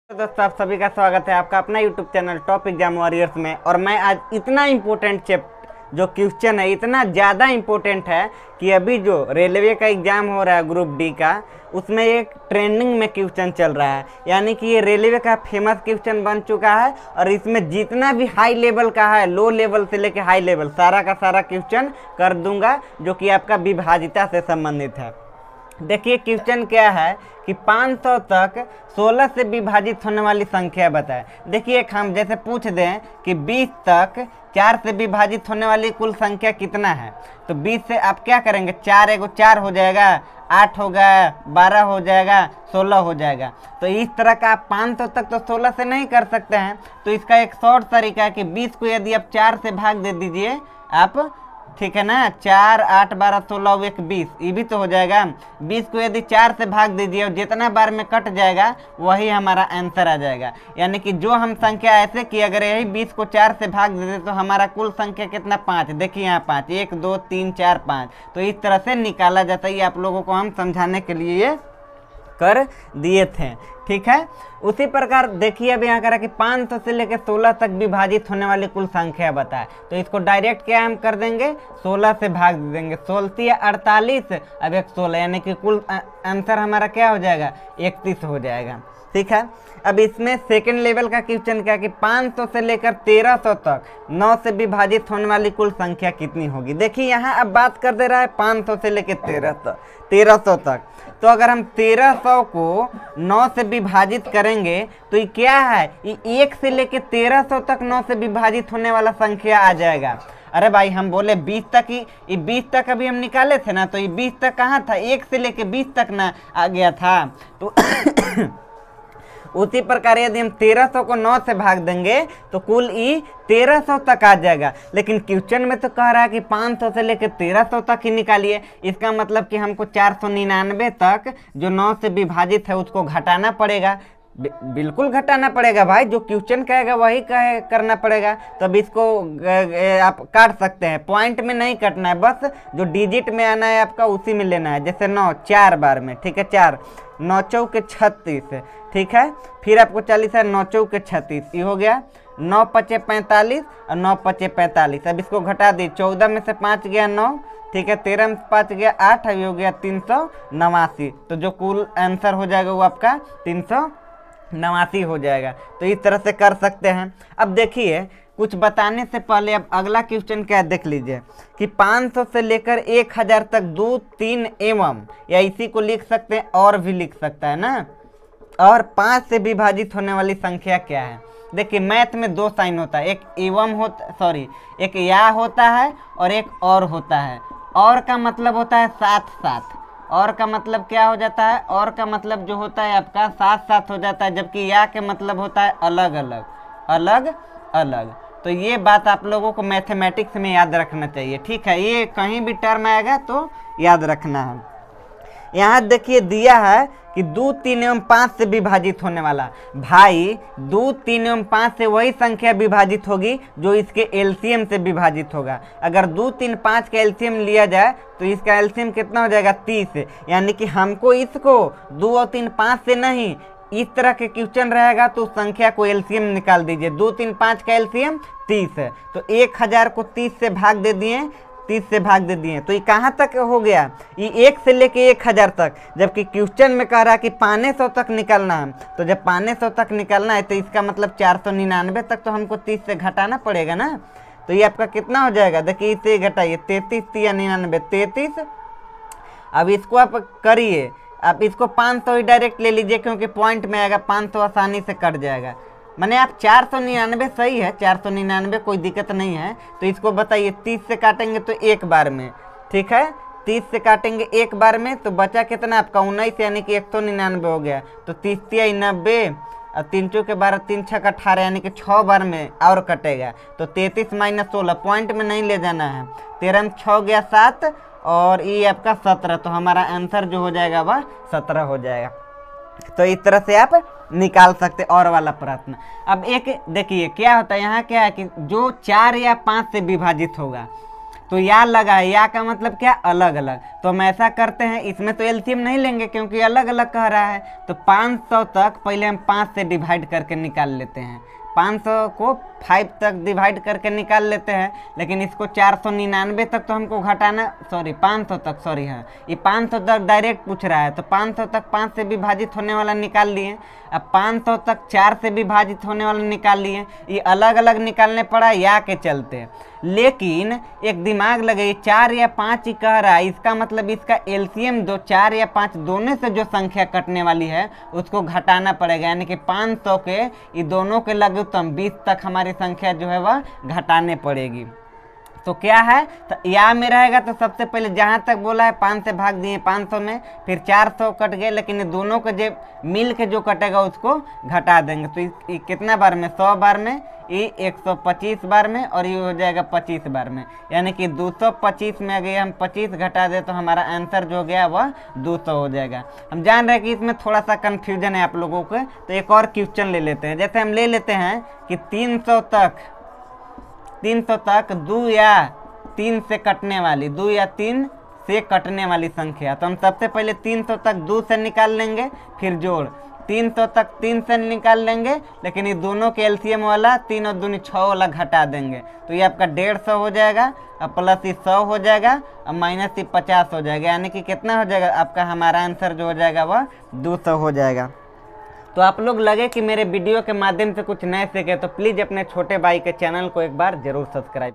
दोस्तों आप सभी का स्वागत है आपका अपना YouTube channel top exam warriors में। और मैं आज इतना इम्पोर्टेंट जो क्वेश्चन है, इतना ज़्यादा इम्पोर्टेंट है कि अभी जो रेलवे का एग्ज़ाम हो रहा है ग्रुप डी का, उसमें एक ट्रेंडिंग में क्वेश्चन चल रहा है। यानी कि ये रेलवे का फेमस क्वेश्चन बन चुका है और इसमें जितना भी हाई लेवल का है, लो लेवल से लेकर हाई लेवल, सारा का सारा क्वेश्चन कर दूंगा जो कि आपका विभाजिता से संबंधित है। देखिए क्वेश्चन क्या है कि 500 तक 16 से विभाजित होने वाली संख्या बताएं। देखिए हम जैसे पूछ दें कि 20 तक 4 से विभाजित होने वाली कुल संख्या कितना है, तो 20 से आप क्या करेंगे, 4 एगो 4 हो जाएगा, 8 होगा, 12 हो जाएगा, 16 हो जाएगा। तो इस तरह का आप 500 तक तो 16 से नहीं कर सकते हैं। तो इसका एक शॉर्ट तरीका है कि 20 को यदि आप 4 से भाग दे दीजिए आप, ठीक है ना, 4 8 12 16 1 20, ये भी तो हो जाएगा। 20 को यदि 4 से भाग दीजिए और जितना बार में कट जाएगा वही हमारा आंसर आ जाएगा। यानी कि जो हम संख्या ऐसे की, अगर यही 20 को 4 से भाग देते तो हमारा कुल संख्या कितना, 5। देखिए यहाँ 5, 1 2 3 4 5। तो इस तरह से निकाला जाता है। ये आप लोगों को हम समझाने के लिए ये कर दिए थे, ठीक है। उसी प्रकार देखिए अब यहाँ करा कि 500 से लेकर 16 तक विभाजित होने वाली कुल संख्या बताए। तो इसको डायरेक्ट क्या हम कर देंगे, 16 से भाग दे देंगे। 16 48, अब एक 16, यानी कि कुल आंसर हमारा क्या हो जाएगा, 31 हो जाएगा, ठीक है। अब इसमें सेकंड लेवल का क्वेश्चन क्या है कि 500 से लेकर 1300 तक 9 से विभाजित होने वाली कुल संख्या कितनी होगी। देखिए यहाँ अब बात कर दे रहा है 500 से लेकर 1300 तक। तो अगर हम 1300 को 9 से विभाजित करेंगे तो ये क्या है, ये 1 से लेकर 1300 तक 9 से विभाजित होने वाला संख्या आ जाएगा। अरे भाई हम बोले 20 तक ही, ये 20 तक अभी हम निकाले थे ना, तो ये 20 तक कहाँ था, 1 से लेकर 20 तक ना आ गया था। तो उसी प्रकार यदि हम 1300 को 9 से भाग देंगे तो कुल ई 1300 तक आ जाएगा। लेकिन क्वेश्चन में तो कह रहा है कि 500 से लेकर 1300 तक ही निकालिए। इसका मतलब कि हमको 499 तक जो 9 से विभाजित है उसको घटाना पड़ेगा। बिल्कुल घटाना पड़ेगा भाई, जो क्वेश्चन कहेगा वही करना पड़ेगा। तब इसको आप काट सकते हैं, पॉइंट में नहीं कटना है, बस जो डिजिट में आना है आपका उसी में लेना है। जैसे 9 4 बार में, ठीक है, 4 9 चौके 36, ठीक है। फिर आपको 40 है, 9 चौके 36, ये हो गया। 9 पचे 45 और 9 पचे 45। अब इसको घटा दी, 14 में से 5 गया 9, ठीक है, 13 में 5 गया 8, अभी हो गया 389। तो जो कुल आंसर हो जाएगा वो आपका 389 हो जाएगा। तो इस तरह से कर सकते हैं। अब देखिए कुछ बताने से पहले अब अगला क्वेश्चन क्या देख लीजिए कि 500 से लेकर 1000 तक 2 3 एवं, या इसी को लिख सकते हैं और भी लिख सकता है ना, और 5 से विभाजित होने वाली संख्या क्या है। देखिए मैथ में 2 साइन होता है, एक एवं होता, सॉरी, एक या होता है और एक और होता है। और का मतलब होता है साथ साथ, और का मतलब क्या हो जाता है, और का मतलब जो होता है आपका साथ साथ हो जाता है, जबकि या के मतलब होता है अलग अलग, अलग अलग। तो ये बात आप लोगों को मैथमेटिक्स में याद रखना चाहिए, ठीक है। ये कहीं भी टर्म आएगा तो याद रखना है। यहाँ देखिए दिया है कि 2 3 एवं 5 से विभाजित होने वाला। भाई 2 3 एवं 5 से वही संख्या विभाजित होगी जो इसके एलसीएम से विभाजित होगा। अगर 2 3 5 का एलसीएम लिया जाए तो इसका एलसीएम कितना हो जाएगा, 30। यानी कि हमको इसको 2 और 3 5 से नहीं, इस तरह के क्वेश्चन रहेगा तो संख्या को एलसीएम निकाल दीजिए। 2 3 5 का एलसीएम 30 है, तो 1000 को 30 से भाग दे दिए, 30 से भाग दे दिए, तो ये कहाँ तक हो गया, ये 1 से लेके 1000 तक। जबकि क्वेश्चन में कह रहा है कि 500 तक निकलना है। तो जब 500 तक निकलना है तो इसका मतलब 499 तक तो हमको 30 से घटाना पड़ेगा ना। तो ये आपका कितना हो जाएगा, देखिए इसे घटाइए, 33 या 99 33। अब इसको आप करिए, आप इसको 500 ही डायरेक्ट ले लीजिए क्योंकि पॉइंट में आएगा, 500 आसानी से कट जाएगा। मैंने आप 499 सही है, 499 कोई दिक्कत नहीं है। तो इसको बताइए 30 से काटेंगे तो एक बार में, ठीक है, 30 से काटेंगे एक बार में तो बचा कितना आपका 19, यानी कि 199 हो गया। तो 30 या 90 और 3 चौके 12 3 6 18, यानी कि 6 बार में और कटेगा। तो 33 माइनस 16, पॉइंट में नहीं ले जाना है। 13 में 6 गया 7 और ये आपका 17। तो हमारा आंसर जो हो जाएगा वह 17 हो जाएगा। तो इस तरह से आप निकाल सकते और वाला प्रश्न। अब एक देखिए क्या होता है, यहाँ क्या है कि जो 4 या 5 से विभाजित होगा, तो या लगा है, या का मतलब क्या, अलग अलग। तो हम ऐसा करते हैं, इसमें तो एलसीएम नहीं लेंगे क्योंकि अलग अलग कह रहा है। तो 500 तक पहले हम 5 से डिवाइड करके निकाल लेते हैं, 500 को 5 तक डिवाइड करके निकाल लेते हैं। लेकिन इसको 499 तक तो हमको घटाना, सॉरी 500 तक, सॉरी हाँ, ये 500 तक डायरेक्ट पूछ रहा है। तो 500 तक 5 से विभाजित होने वाला निकाल लिए। अब 500 तक 4 से विभाजित होने वाला निकाल लिए। ये अलग अलग निकालने पड़ा या के चलते। लेकिन एक दिमाग लगे, 4 या 5 ही कह रहा है, इसका मतलब इसका एलसीएम जो 4 या 5 दोनों से जो संख्या कटने वाली है उसको घटाना पड़ेगा। यानी कि 500 के ये दोनों के लघुत्तम 20 तक हमारी संख्या जो है वह घटाने पड़ेगी। तो क्या है, तो या में रहेगा तो सबसे पहले जहाँ तक बोला है 5 से भाग दिए 500 में, फिर 400 कट गए, लेकिन ये दोनों के जो मिल के जो कटेगा उसको घटा देंगे। तो ये कितना बार में, 100 बार में, ये 125 बार में, और ये हो जाएगा 25 बार में। यानी कि 225 में अगर हम 25 घटा दे तो हमारा आंसर जो गया वह 200 हो जाएगा। हम जान रहे हैं कि इसमें थोड़ा सा कन्फ्यूजन है आप लोगों को, तो एक और क्वेश्चन ले लेते हैं। जैसे हम ले लेते हैं कि 300 तक 2 या 3 से कटने वाली, 2 या 3 से कटने वाली संख्या। तो हम सबसे पहले 300 तक 2 से निकाल लेंगे, फिर जोड़ 300 तक 3 से निकाल लेंगे, लेकिन ये दोनों के एलसीएम वाला 3 और 2 6 वाला घटा देंगे। तो ये आपका 150 हो जाएगा, और प्लस ये 100 हो जाएगा, और माइनस ये 50 हो जाएगा। यानी कि कितना हो जाएगा आपका, हमारा आंसर जो हो जाएगा वह 200 हो जाएगा। तो आप लोग लगे कि मेरे वीडियो के माध्यम से कुछ नए सीखे तो प्लीज़ अपने छोटे भाई के चैनल को एक बार जरूर सब्सक्राइब